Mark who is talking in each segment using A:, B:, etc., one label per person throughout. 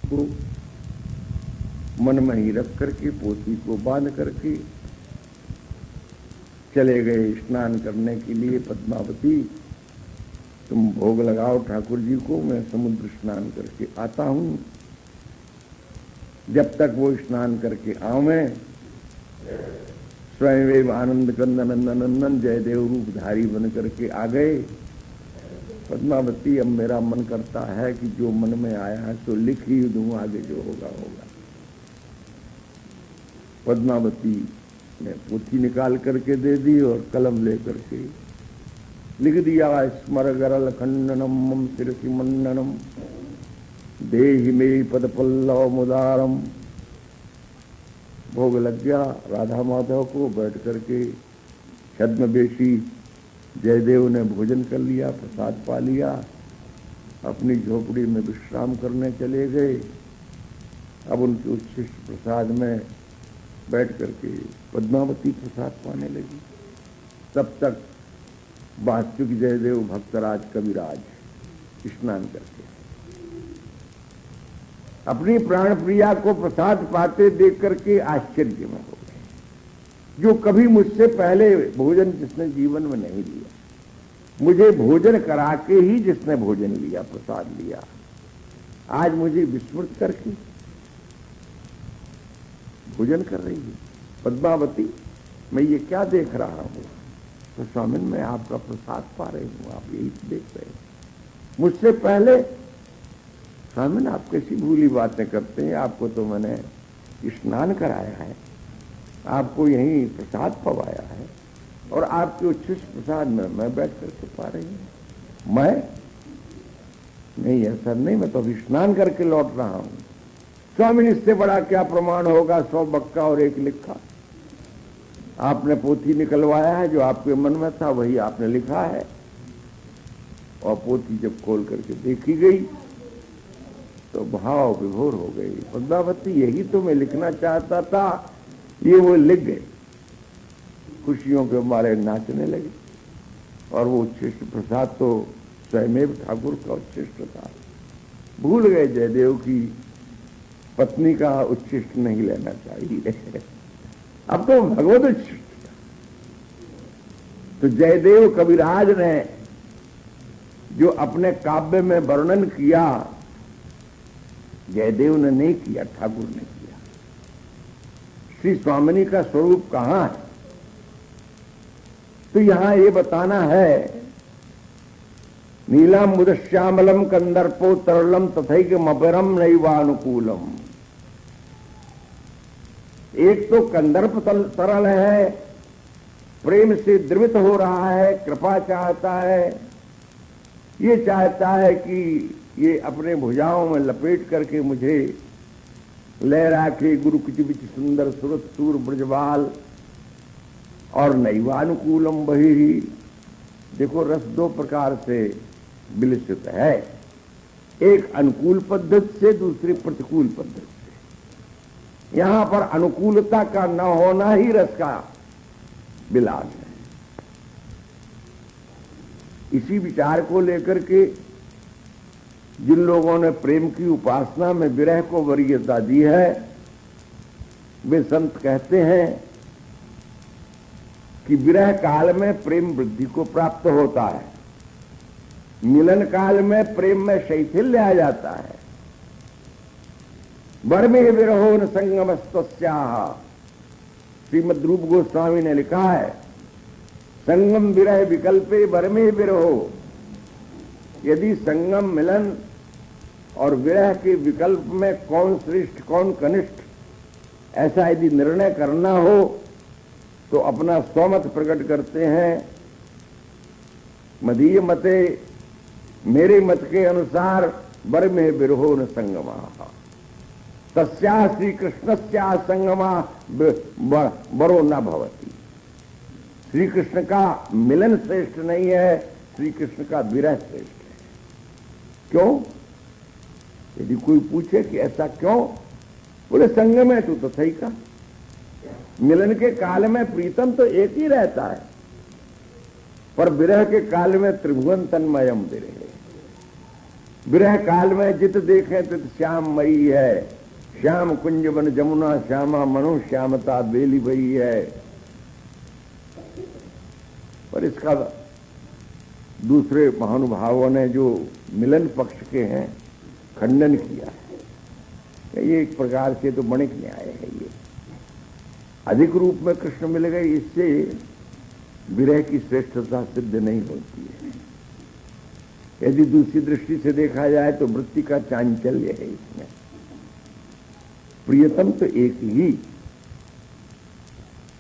A: को मन में ही रख करके पोथी को बांध करके चले गए स्नान करने के लिए। पद्मावती, तुम भोग लगाओ ठाकुर जी को, मैं समुद्र स्नान करके आता हूं। जब तक वो स्नान करके आऊं, मैं स्वयं आनंद कंद नंदन नंदन जयदेव रूपधारी बन करके आ गए। पद्मावती, अब मेरा मन करता है कि जो मन में आया है सो लिख ही दूं, आगे जो होगा होगा। पद्मावती ने पोथी निकाल करके दे दी और कलम लेकर के लिख दिया, स्मर गरल खंडनम मम शिरसि मंडनम देहि मे पद पल्लव मुदारम। भोग लग गया राधा माधव को। बैठ करके छद्मवेशी जयदेव ने भोजन कर लिया, प्रसाद पा लिया, अपनी झोपड़ी में विश्राम करने चले गए। अब उनके उच्छिष्ट प्रसाद में बैठ करके पद्मावती प्रसाद पाने लगी। तब तक वास्तविक जयदेव भक्तराज कविराज स्नान करके अपनी प्राण प्रिया को प्रसाद पाते देख करके आश्चर्य में हो गए। जो कभी मुझसे पहले भोजन जिसने जीवन में नहीं लिया, मुझे भोजन करा के ही जिसने भोजन लिया, प्रसाद लिया, आज मुझे विस्मृत करके भोजन कर रही है। पद्मावती, मैं ये क्या देख रहा हूं? तो स्वामी, मैं आपका प्रसाद पा रही हूं, आप यही देख रहे हैं। मुझसे पहले स्वामी, आप कैसी भूली बातें करते हैं, आपको तो मैंने स्नान कराया है, आपको यहीं प्रसाद पवाया है, और आपके उच्छिष्ट प्रसाद में मैं बैठ करके पा रही हूं। मैं नहीं, ऐसा नहीं, मैं तो अभी स्नान करके लौट रहा हूं। स्वामी, इससे बड़ा क्या प्रमाण होगा? 100 बक्का और 1 लिखा। आपने पोथी निकलवाया है, जो आपके मन में था वही आपने लिखा है। और पोथी जब खोल करके देखी गई तो भाव विभोर हो गई। पद्मावती, यही तो मैं लिखना चाहता था, ये वो लिख गए। खुशियों के मारे नाचने लगे। और वो उच्छिष्ट प्रसाद तो स्वयं ठाकुर का उच्छिष्ट था। भूल गए जयदेव की पत्नी का उच्छिष्ट नहीं लेना चाहिए, अब तो भगवत उच्छिष्ट। तो जयदेव कविराज ने जो अपने काव्य में वर्णन किया, जयदेव ने नहीं किया, ठाकुर ने किया। श्री स्वामिनी का स्वरूप कहां है? तो यहां ये बताना है, नीलम मुदश्यामलम कंदर्पो तरलम तथैकमपरम नैवानुकूलम। एक तो कंदर्प तरल है, प्रेम से द्रवित हो रहा है, कृपा चाहता है, ये चाहता है कि ये अपने भुजाओं में लपेट करके मुझे लहरा के गुरु कुचिबिच सुंदर सुरत सूर ब्रजवाल। और नैवानुकूलम वही ही। देखो, रस 2 प्रकार से विलसित है, एक अनुकूल पद्धति से, दूसरी प्रतिकूल पद्धति से। यहां पर अनुकूलता का न होना ही रस का विलास है। इसी विचार को लेकर के जिन लोगों ने प्रेम की उपासना में विरह को वरीयता दी है, वे संत कहते हैं कि विरह काल में प्रेम वृद्धि को प्राप्त होता है, मिलन काल में प्रेम में शैथिल्य आ जाता है। वर में विरहो न संगमस्तस्याः, श्रीमद् रूप गोस्वामी ने लिखा है, संगम विरह विकल्पे वर में विरहो। यदि संगम मिलन और विरह के विकल्प में कौन श्रेष्ठ कौन कनिष्ठ, ऐसा यदि निर्णय करना हो तो अपना स्वमत प्रकट करते हैं। मदीय मते, मेरे मत के अनुसार वर में विरहो न संगमा, तस्या श्री कृष्णस्या संगमा वरो न भवति। श्री कृष्ण का मिलन श्रेष्ठ नहीं है, श्री कृष्ण का विरह श्रेष्ठ है। क्यों? यदि कोई पूछे कि ऐसा क्यों, बोले संगम है तो सही का। मिलन के काल में प्रीतम तो एक ही रहता है, पर विरह के काल में त्रिभुवन तन्मयम विरह। विरह काल में जित देखे तित श्याम मई है, श्याम कुंज बन जमुना श्यामा मनु श्यामता बेली भई है। पर इसका दूसरे महानुभावों ने जो मिलन पक्ष के हैं खंडन किया है। ये एक प्रकार से तो बणिक न्याय है। ये अधिक रूप में कृष्ण मिल गए, इससे विरह की श्रेष्ठता सिद्ध नहीं होती है। यदि दूसरी दृष्टि से देखा जाए तो वृत्ति का चांचल्य है इसमें। प्रियतम तो एक ही,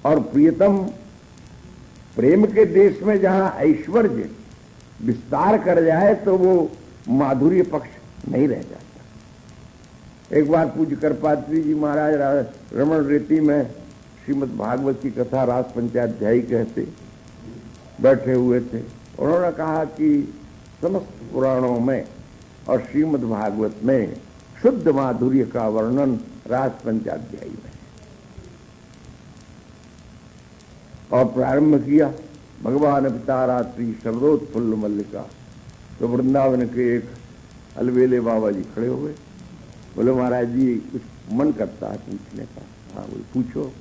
A: और प्रियतम प्रेम के देश में जहां ऐश्वर्य विस्तार कर जाए तो वो माधुर्य पक्ष नहीं रह जाता। एक बार पूज्य कृपात्री जी महाराज रमण रेती में श्रीमद् भागवत की कथा रास पंचाध्यायी कहते बैठे हुए थे। उन्होंने कहा कि समस्त पुराणों में और श्रीमद् भागवत में शुद्ध माधुर्य का वर्णन रास पंचाध्यायी में, और प्रारंभ किया भगवान पिता रात्रि शरदोत्फुल्ल मल्लिका। तो वृंदावन के एक अलवेले बाबा जी खड़े हुए, बोले महाराज जी कुछ मन करता है पूछने का। हाँ बोले पूछो।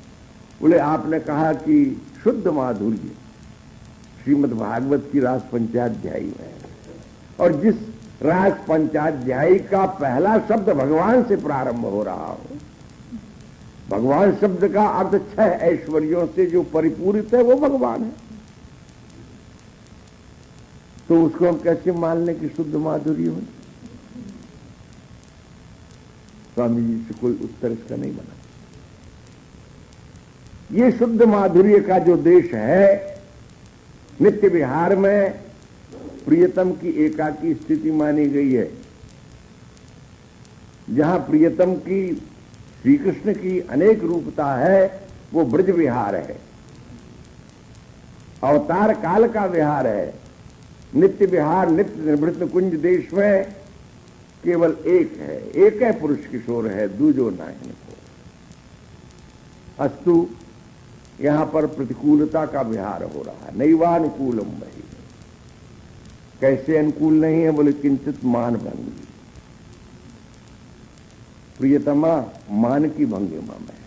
A: बोले आपने कहा कि शुद्ध माधुर्य श्रीमद् भागवत की रास पंचाध्यायी में, और जिस रास पंचाध्यायी का पहला शब्द भगवान से प्रारंभ हो रहा हो, भगवान शब्द का अर्थ 6 ऐश्वर्यों से जो परिपूरित है वो भगवान है, तो उसको हम कैसे मान लें कि शुद्ध माधुर्य हो? स्वामी जी से कोई उत्तर इसका नहीं बना। ये शुद्ध माधुर्य का जो देश है, नित्य विहार में प्रियतम की एकाकी स्थिति मानी गई है। जहां प्रियतम की श्री कृष्ण की अनेक रूपता है वो ब्रज विहार है, अवतार काल का विहार है। नित्य विहार नित्य निवृत्त कुंज देश में केवल एक है पुरुष किशोर है, दूजो नायन को। अस्तु यहां पर प्रतिकूलता का विहार हो रहा है। नैवानुकूलम वही, कैसे अनुकूल नहीं है? बोले किंचित मान भंगी, प्रियतमा मान की भंगिमा में,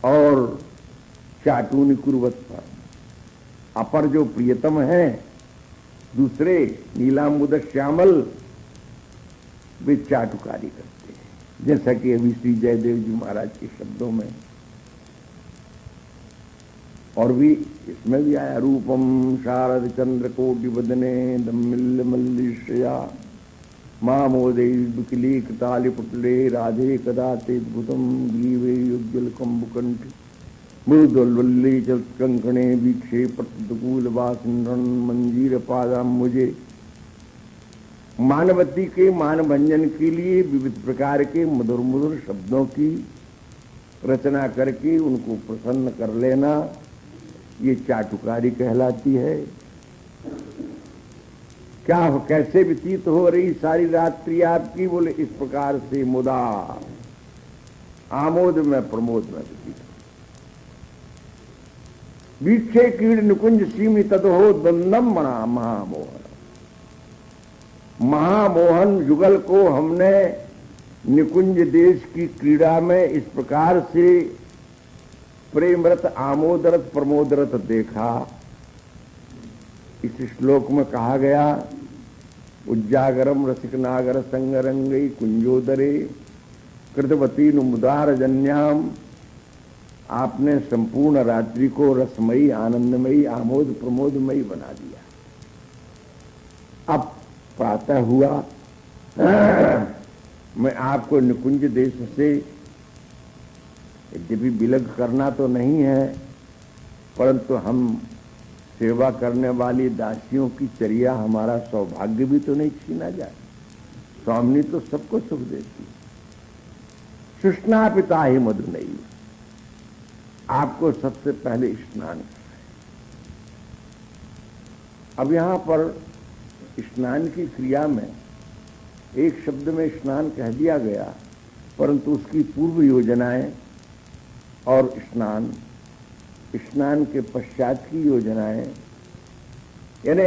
A: और चाटून कुर्वत पर अपर जो प्रियतम है दूसरे नीलांबुद श्यामल, वे चाटुकारी करते हैं। जैसा कि अभी श्री जयदेव जी महाराज के शब्दों में, और भी इसमें भी आया, रूपम शारद चंद्र कोटि बदने दमिल्ल मल्लिश्या मामोदे दुकिली कतालि पुटले राधे कदाते भूतम ग्रीवे युज्जल कंबुकंठ मृदुल्वल्ली चलकंकणे वीक्षे प्रतिकूल वासनरण मंजीर पादा मुझे। मानवती के मान भंजन के लिए विविध प्रकार के मधुर मधुर शब्दों की रचना करके उनको प्रसन्न कर लेना, ये चाटुकारी कहलाती है। क्या कैसे व्यतीत हो रही सारी रात्रि आपकी? बोले इस प्रकार से मुदा आमोद में प्रमोद में व्यतीत। वीक्षे कीड़ निकुंज सीमी तदहो दंदम मना महामोहन। महामोहन युगल को हमने निकुंज देश की क्रीड़ा में इस प्रकार से प्रेमरत आमोदरत प्रमोदरत देखा। इस श्लोक में कहा गया, उज्जागरम रसिक नागर संगरंगई कुंजोदरे कृतवती नुमुदार जन्याम। आपने संपूर्ण रात्रि को रसमयी आनंदमयी आमोद प्रमोदमयी बना दिया। अब प्रातः हुआ, मैं आपको निकुंज देश से यद्यपि विलग करना तो नहीं है, परंतु हम सेवा करने वाली दासियों की चर्या हमारा सौभाग्य भी तो नहीं छीना जाए। स्वामिनी तो सबको सुख देती। सुष्णा पिता ही मधु नहीं, आपको सबसे पहले स्नान करना है। अब यहां पर स्नान की क्रिया में एक शब्द में स्नान कह दिया गया, परंतु उसकी पूर्व योजनाएं और स्नान के पश्चात की योजनाएं, यानी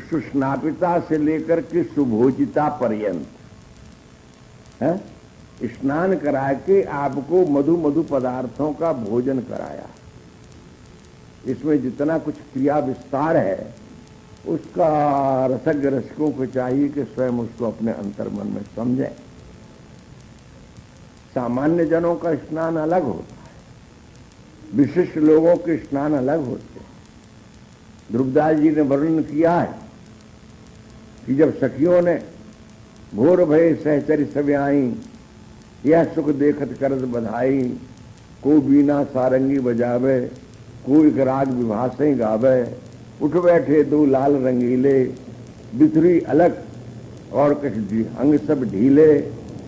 A: सुस्नापिता से लेकर के सुभोजिता पर्यंत है, स्नान करा के आपको मधु मधु पदार्थों का भोजन कराया। इसमें जितना कुछ क्रिया विस्तार है उसका रसज्ञ रसिकों को चाहिए कि स्वयं उसको अपने अंतर्मन में समझें। सामान्य जनों का स्नान अलग होता है, विशिष्ट लोगों के स्नान अलग होते हैं। ध्रुवदास जी ने वर्णन किया है कि जब सखियों ने भोर भय सहचरी सव्याई, यह सुख देखत करज बधाई, को बीना सारंगी बजावे, कोई राग विभासे गावे, उठ बैठे दो लाल रंगीले, बिथुरी अलग और कछ अंग सब ढीले।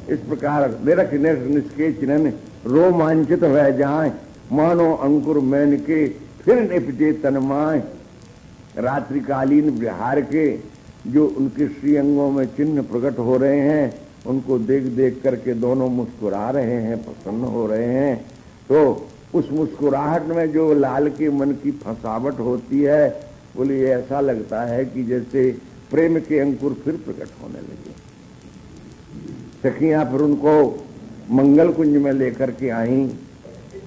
A: इस प्रकार निरख निष्के चिन्हन रोमांचित वह जाए, मानो अंकुर मैन के फिर निपटे तनमाए। रात्रिकालीन विहार के जो उनके श्रीअंगों में चिन्ह प्रकट हो रहे हैं, उनको देख देख करके दोनों मुस्कुरा रहे हैं, प्रसन्न हो रहे हैं। तो उस मुस्कुराहट में जो लाल के मन की फंसावट होती है, बोले ऐसा लगता है कि जैसे प्रेम के अंकुर फिर प्रकट होने लगे। सखियां फिर उनको मंगल कुंज में लेकर के आई।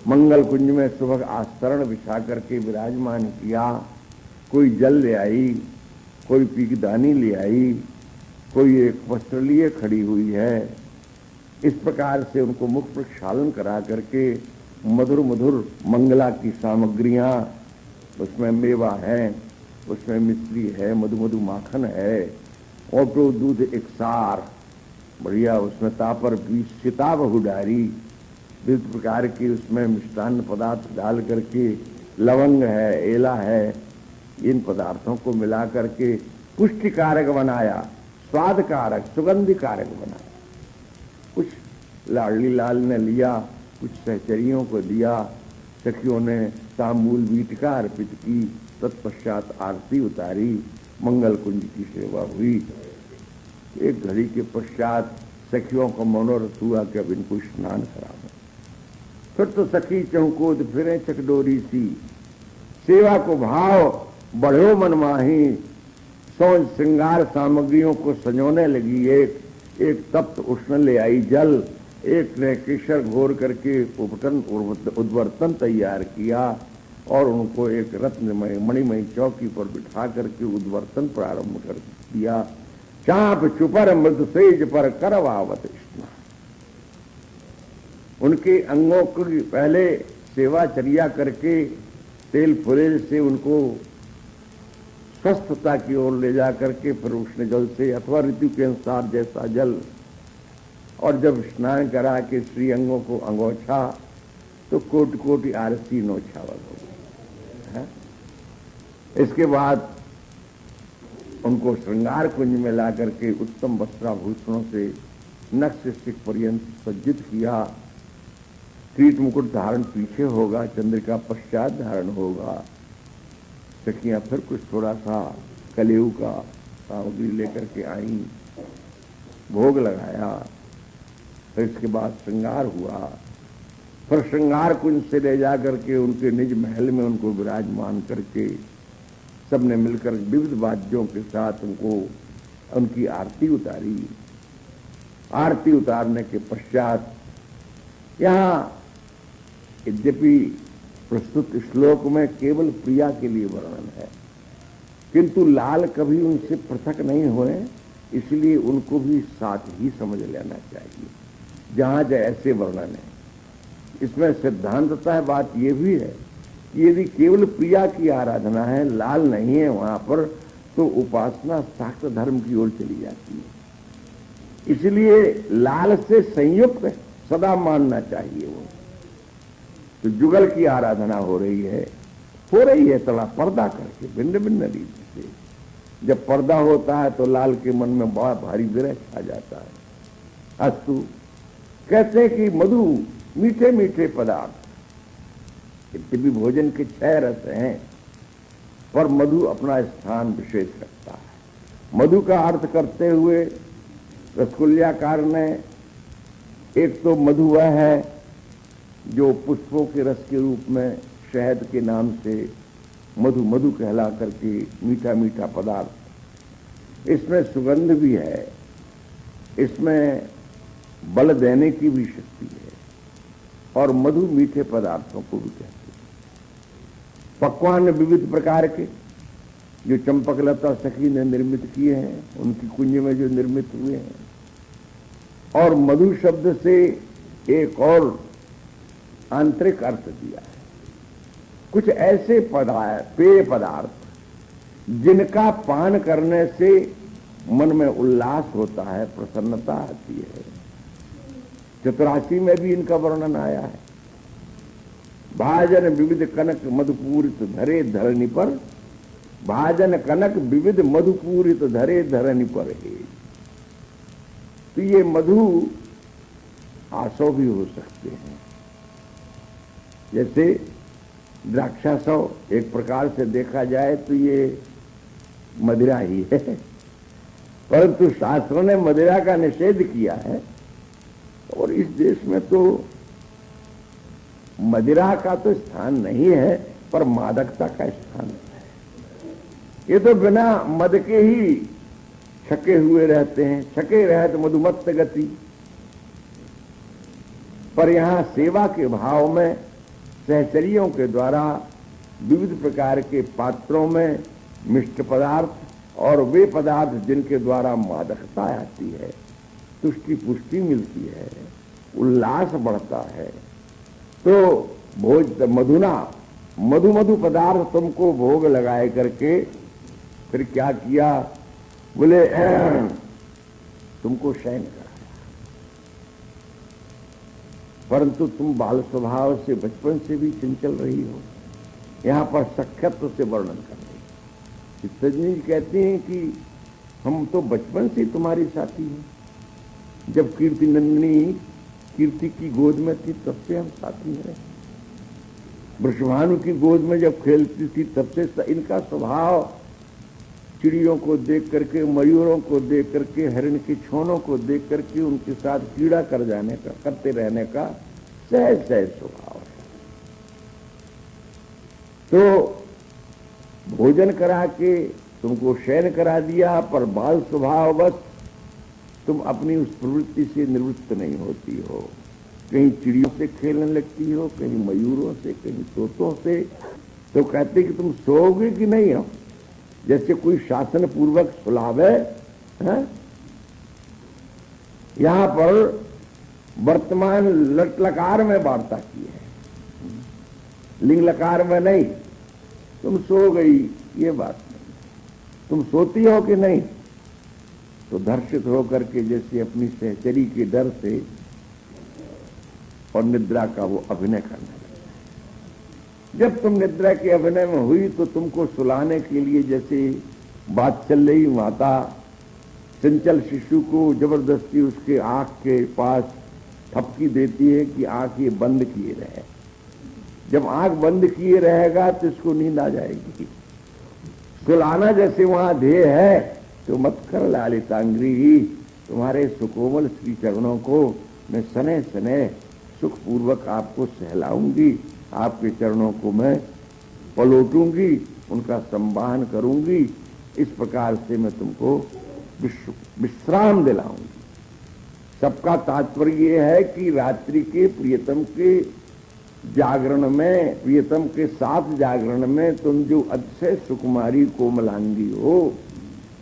A: मंगल कुंज में सुबह आस्तरण बिछा करके विराजमान किया। कोई जल ले आई, कोई पीकदानी ले आई, कोई एक वस्त्र लिए खड़ी हुई है। इस प्रकार से उनको मुख प्रक्षालन करा करके मधुर मधुर मंगला की सामग्रियां, उसमें मेवा है, उसमें मिश्री है, मधु मधु माखन है, ओटो दूध एक सार बढ़िया, उसमें तापर बीज सीता बहु डारी, विविध प्रकार की उसमें मिष्टान्न पदार्थ डाल करके, लवंग है, एला है, इन पदार्थों को मिला करके पुष्टि कारक बनाया, स्वाद कारक, सुगंधि कारक बनाया। कुछ लाडली लाल ने लिया, कुछ सहचरियों को दिया। सखियों ने तांबूल वीटिका अर्पित की, तत्पश्चात आरती उतारी, मंगल कुंज की सेवा हुई। एक घड़ी के पश्चात सखियों का मनोरथ हुआ कि अब इनको स्नान कराओ। फिर तो सखी चौकोद फिरे चकडोरी सी, सेवा को भाव बढ़ो मन माही, सोच श्रृंगार सामग्रियों को सजोने लगी। एक तप्त उष्ण ले आई जल, एक ने केसर घोर करके उपटन उद्वर्तन तैयार किया और उनको एक रत्नमय मणिमय चौकी पर बिठा करके उद्वर्तन प्रारंभ कर दिया। चाप चुपर मृद सेज पर करवावत स्नान। उनके अंगों की पहले सेवाचर्या करके तेल फुलेल से उनको स्वस्थता की ओर ले जा करके फिर उष्ण जल से अथवा ऋतु के अनुसार जैसा जल, और जब स्नान करा के श्री अंगों को अंगोछा तो कोटि कोटि आरसी नौछावर हो गई। इसके बाद उनको श्रृंगार कुंज में ला करके उत्तम वस्त्राभूषणों से नख से सिख पर्यंत सज्जित किया। कीट मुकुट धारण पीछे होगा, चंद्रिका पश्चात धारण होगा। सखियां फिर कुछ थोड़ा सा कलेऊ का सामग्री लेकर के आई, भोग लगाया। फिर इसके बाद श्रृंगार हुआ। फिर श्रृंगार कुंज से ले जा करके उनके निज महल में उनको विराजमान करके सबने मिलकर विविध वाद्यों के साथ उनको उनकी आरती उतारी। आरती उतारने के पश्चात यहाँ यद्यपि प्रस्तुत श्लोक में केवल प्रिया के लिए वर्णन है, किंतु लाल कभी उनसे पृथक नहीं हुए, इसलिए उनको भी साथ ही समझ लेना चाहिए जहां जैसे वर्णन है। इसमें सिद्धांततः बात यह भी है कि यदि केवल प्रिया की आराधना है, लाल नहीं है वहां पर, तो उपासना शाक्त धर्म की ओर चली जाती है। इसलिए लाल से संयुक्त सदा मानना चाहिए। वो तो जुगल की आराधना हो रही है थोड़ा पर्दा करके भिन्न भिन्न रीति से। जब पर्दा होता है तो लाल के मन में बड़ा भारी विरह छा जाता है। अस्तु कहते हैं कि मधु मीठे मीठे पदार्थ, यद्यपि भोजन के 6 रस हैं, पर मधु अपना स्थान विशेष रखता है। मधु का अर्थ करते हुए रसकुल्याकार ने, एक तो मधु वह है जो पुष्पों के रस के रूप में शहद के नाम से मधु मधु कहला करके मीठा मीठा पदार्थ इसमें सुगंध भी है, इसमें बल देने की भी शक्ति है, और मधु मीठे पदार्थों को भी कहते हैं। पकवान विविध प्रकार के जो चंपकलता सखी ने निर्मित किए हैं, उनकी कुंज में जो निर्मित हुए हैं, और मधु शब्द से एक और आंतरिक अर्थ दिया है। कुछ ऐसे पेय पदार्थ जिनका पान करने से मन में उल्लास होता है, प्रसन्नता आती है। चतुरासी में भी इनका वर्णन आया है। भाजन विविध कनक मधुपूरित धरे धरनी पर, भाजन कनक विविध मधुपूरित धरे धरनी पर है। तो ये मधु आसव भी हो सकते हैं, जैसे द्राक्षासव एक प्रकार से देखा जाए तो ये मदिरा ही है, परंतु शास्त्रों ने मदिरा का निषेध किया है। और इस देश में तो मदिरा का तो स्थान नहीं है, पर मादकता का स्थान है। ये तो बिना मद के ही छके हुए रहते हैं, छके रहे तो मधुमत्त गति। पर यहां सेवा के भाव में सहचरियों के द्वारा विविध प्रकार के पात्रों में मिष्ट पदार्थ और वे पदार्थ जिनके द्वारा मादकता आती है, तुष्टि पुष्टि मिलती है, उल्लास बढ़ता है। तो भोज मधुना मधु पदार्थ तुमको भोग लगाए करके फिर क्या किया, बोले तुमको शयन कराया, परंतु तुम बाल स्वभाव से बचपन से भी चंचल रही हो। यहां पर सख्यत्व से वर्णन कर रही। चित्तजनी कहते हैं कि हम तो बचपन से तुम्हारी साथी हैं। जब कीर्ति नंदिनी कीर्ति की गोद में थी तब से हम साथी हैं। वृषभानु की गोद में जब खेलती थी तब से इनका स्वभाव चिड़ियों को देख करके, मयूरों को देख करके, हरिण की छोनों को देख करके उनके साथ कीड़ा करते रहने का सहज स्वभाव है। तो भोजन करा के तुमको शयन करा दिया, पर बाल स्वभाववश तुम अपनी उस प्रवृत्ति से निवृत्त नहीं होती हो। कहीं चिड़ियों से खेलने लगती हो, कहीं मयूरों से, कहीं तोतों से। तो कहते कि तुम सोओगे कि नहीं हो, जैसे कोई शासन पूर्वक सुलावे है। यहां पर वर्तमान लट लकार में वार्ता की है, लिंग लकार में नहीं। तुम सो गई ये बात नहीं, तुम सोती हो कि नहीं। तो धर्षित होकर के जैसे अपनी सहचरी के डर से और निद्रा का वो अभिनय करने लगा। जब तुम निद्रा के अभिनय में हुई तो तुमको सुलाने के लिए जैसे बात चल रही, माता चंचल शिशु को जबरदस्ती उसके आंख के पास ठपकी देती है कि आंख ये बंद किए रहे। जब आंख बंद किए रहेगा तो इसको नींद आ जाएगी। सुलाना जैसे वहां ध्येय है, तो मत कर लालितांग्री, तुम्हारे सुकोमल श्री चरणों को मैं सने सने सुखपूर्वक आपको सहलाऊंगी, आपके चरणों को मैं पलोटूंगी, उनका संवाहन करूंगी। इस प्रकार से मैं तुमको विश्राम दिलाऊंगी। सबका तात्पर्य ये है कि रात्रि के प्रियतम के जागरण में, प्रियतम के साथ जागरण में तुम जो अतिशय सुकुमारी कोमलांगी हो,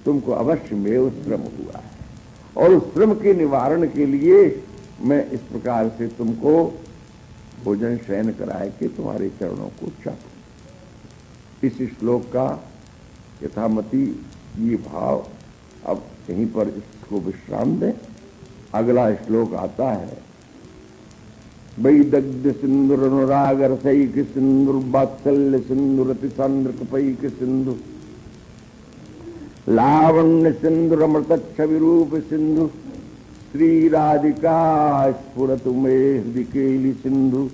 A: तुमको अवश्य में उस श्रम हुआ है, और उस श्रम के निवारण के लिए मैं इस प्रकार से तुमको भोजन शयन कराए के तुम्हारे चरणों को चाहूं। इस श्लोक का यथामति ये भाव। अब यहीं पर इसको विश्राम दें। अगला श्लोक आता है, वैदग्ध सिंधुर अनुराग रसैक सिंधुर वात्सल्य सिंधु रति सांद्र कपैक सिंधु लावण्य सिंधु अमृत छवि रूप सिंधु श्री राधिका स्फुरतु मे हृदय केली सिंधु।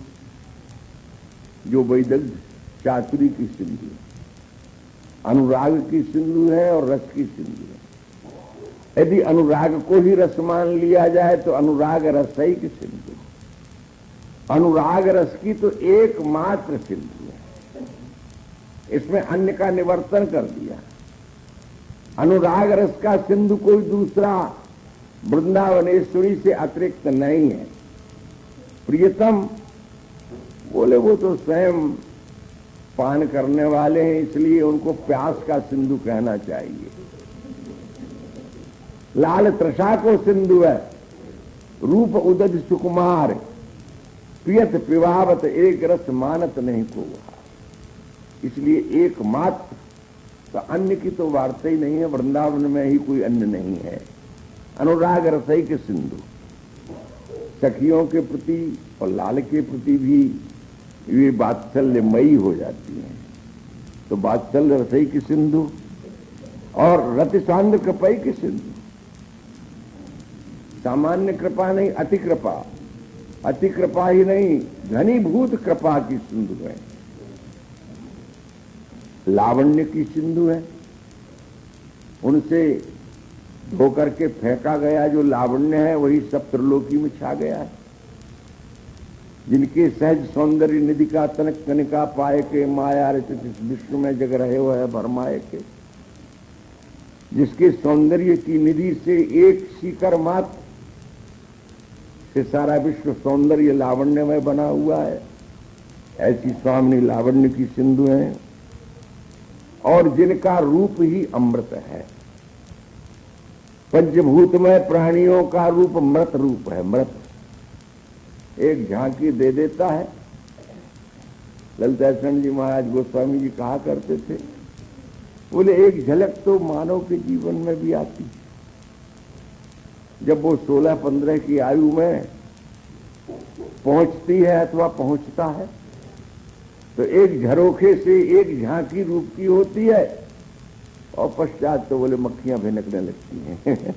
A: जो वैदग्ध चातुरी की सिंधु, अनुराग की सिंधु है और रस की सिंधु है। यदि अनुराग को ही रस मान लिया जाए तो अनुराग रसई की सिंधु, अनुराग रस की तो एकमात्र सिंधु है। इसमें अन्य का निवर्तन कर दिया। अनुराग रस का सिंधु कोई दूसरा वृंदावनेश्वरी से अतिरिक्त नहीं है। प्रियतम बोले वो तो स्वयं पान करने वाले हैं, इसलिए उनको प्यास का सिंधु कहना चाहिए। लाल तृषा को सिंधु है, रूप उदज सुकुमार, पियत पिवावत एक रस मानत नहीं को। इसलिए एकमात्र तो अन्य की तो वार्ता ही नहीं है, वृंदावन में ही कोई अन्य नहीं है। अनुराग रसई के सिंधु, सखियों के प्रति और लाल के प्रति भी ये वात्सल्यमयी हो जाती हैं। तो वात्सल्य रसई की सिंधु और रति सांद्र कृपाई की सिंधु। सामान्य कृपा नहीं, अति कृपा, अति कृपा ही नहीं, घनीभूत कृपा की सिंधु है। लावण्य की सिंधु है, उनसे धोकर के फेंका गया जो लावण्य है वही सब त्रिलोकी में छा गया है। जिनके सहज सौंदर्य निधि का तनक कनिका पाए के, माया रचित इस विश्व में जग रहे हो है भरमाए के। जिसके सौंदर्य की निधि से एक सीकर मात्र से सारा विश्व सौंदर्य लावण्य में बना हुआ है, ऐसी स्वामिनी लावण्य की सिंधु है। और जिनका रूप ही अमृत है, पंचभूतमय प्राणियों का रूप मृत रूप है। मृत एक झांकी दे देता है। ललितासन जी महाराज गोस्वामी जी कहा करते थे, बोले एक झलक तो मानव के जीवन में भी आती है। जब वो 16-15 की आयु में पहुंचती है अथवा पहुंचता है तो एक झरोखे से एक झांकी रूप की होती है और पश्चात तो बोले मक्खियां भिनकने लगती हैं।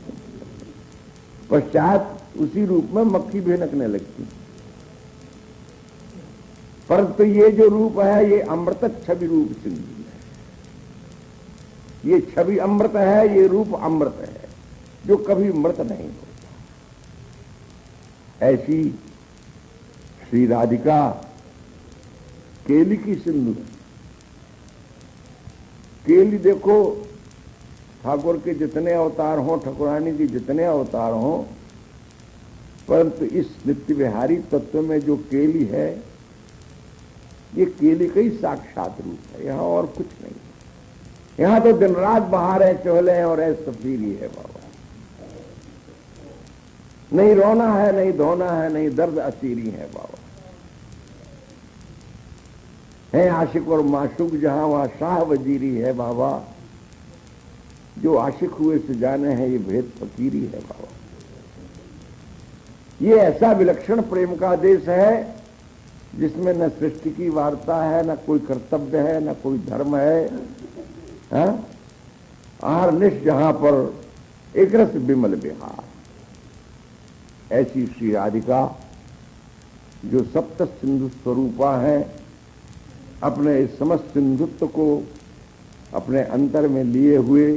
A: पश्चात उसी रूप में मक्खी भिनकने लगती है। परंतु ये जो रूप है ये अमृत छवि रूप सिंधु है। ये छवि अमृत है, ये रूप अमृत है जो कभी मृत नहीं होता। ऐसी श्री राधिका केली की सिंधु। केली देखो, ठाकुर के जितने अवतार हों, ठाकुरानी के जितने अवतार हों, परंतु इस नित्य विहारी तत्व में जो केली है ये केली का ही साक्षात रूप है, यहां और कुछ नहीं। यहां तो दिन रात बाहर है, चोले हैं और ऐसा सफीरी है बाबा। नहीं रोना है, नहीं धोना है, नहीं दर्द असीरी है बाबा। है आशिक और माशूक जहां वहां शाह वजीरी है बाबा। जो आशिक हुए से जाने हैं ये भेद फकीरी है बाबा। ये ऐसा विलक्षण प्रेम का देश है जिसमें न सृष्टि की वार्ता है, न कोई कर्तव्य है, न कोई धर्म है। आरनिश जहां पर एक रस विमल विहार। ऐसी श्री राधिका जो सप्त सिंधु स्वरूपा है, अपने इस समस्त सिंधुत्व को अपने अंतर में लिए हुए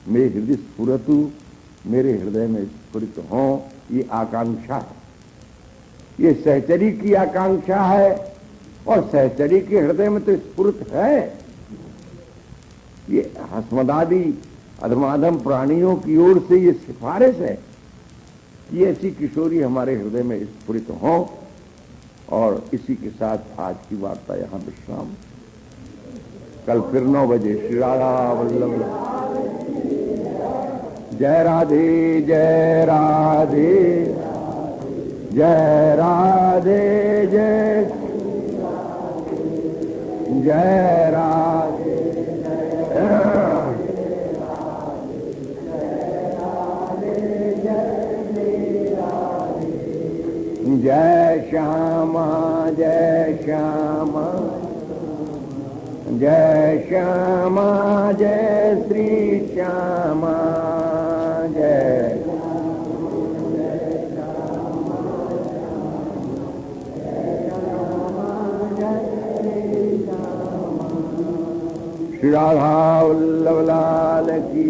A: मेरे हृदय स्फुरतु, मेरे हृदय में स्फुरित हों, ये आकांक्षा है। ये सहचरी की आकांक्षा है और सहचरी के हृदय में तो स्फुरित है। ये हस्मदादि अधमाधम प्राणियों की ओर से ये सिफारिश है कि ऐसी किशोरी हमारे हृदय में स्फुरित हो। और इसी के साथ आज की वार्ता यहां विश्राम। कल फिर 9 बजे श्री राधा वल्लभ। जय राधे जय राधे जय राधे जय जय राधे जय श्यामा जय श्यामा जय श्यामा जय श्री श्यामा जय श्री राधा वल्लभ लाल की,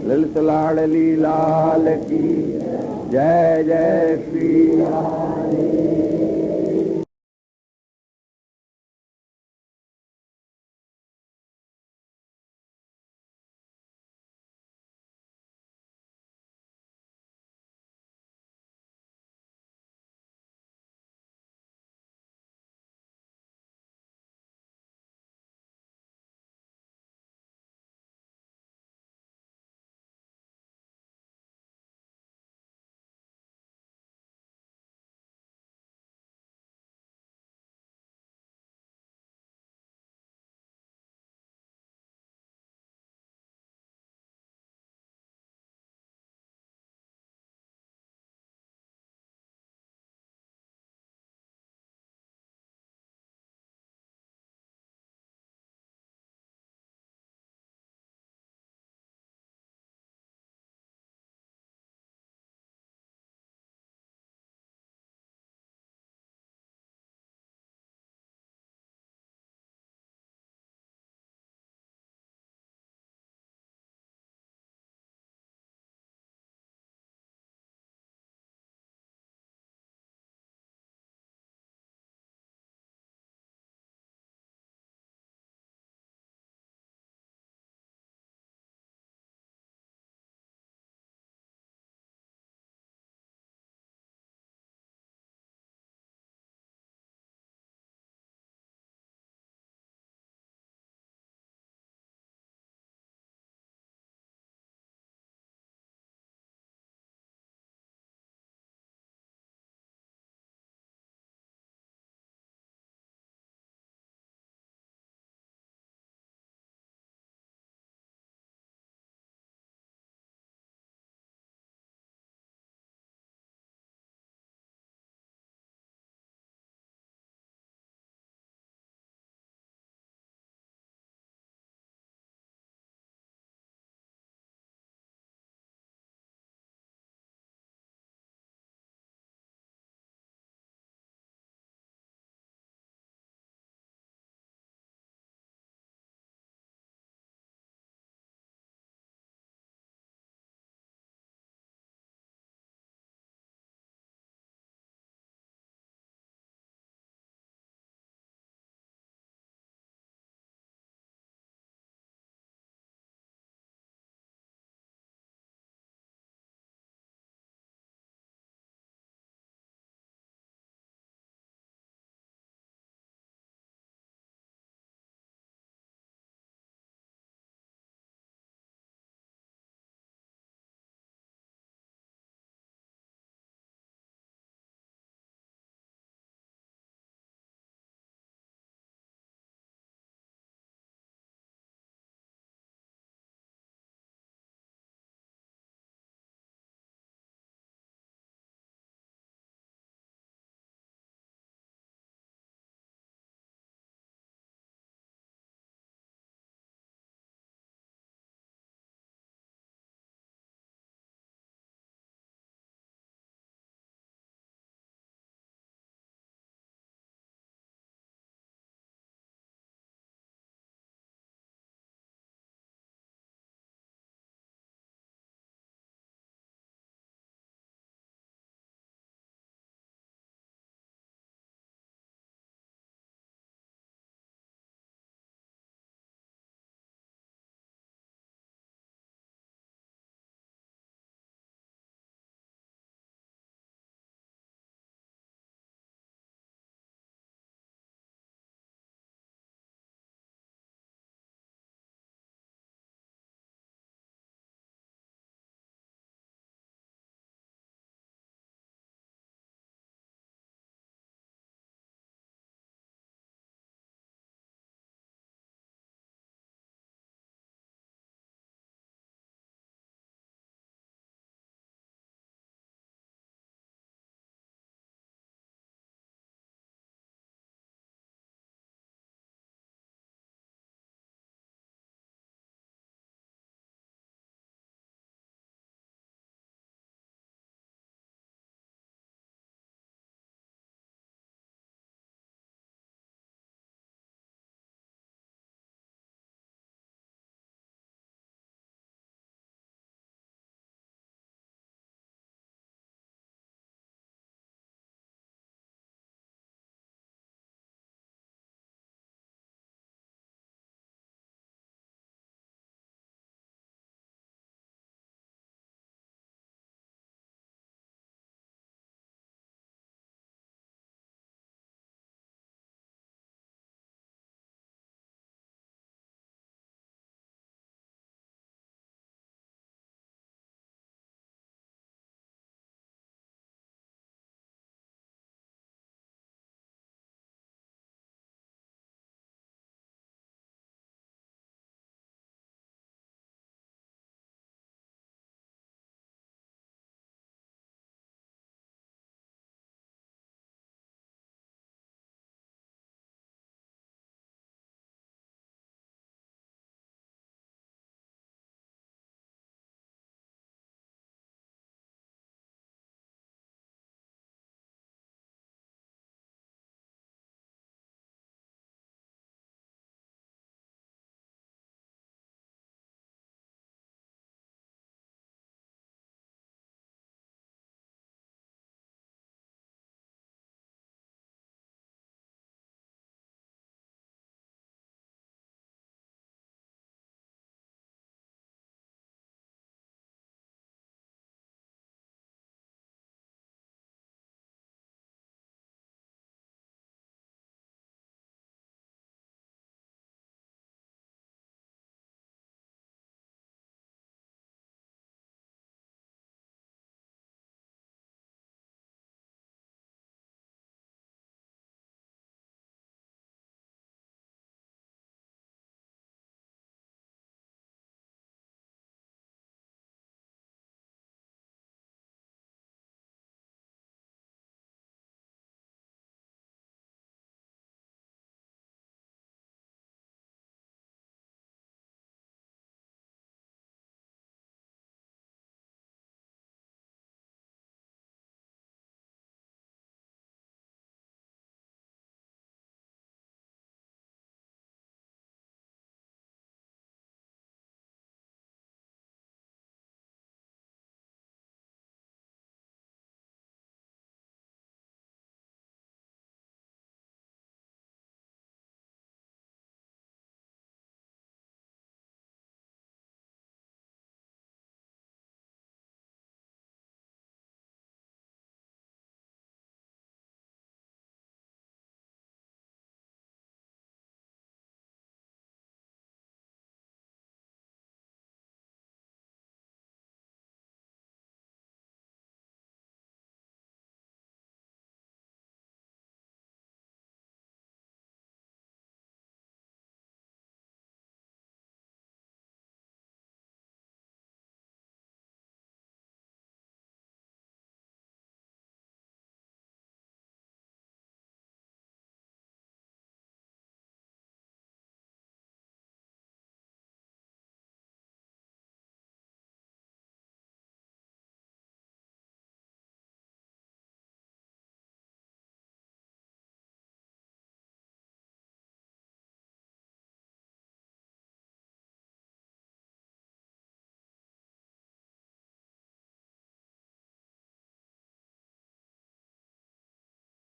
A: ललित लाडली लाल की जय। जय श्री राधे।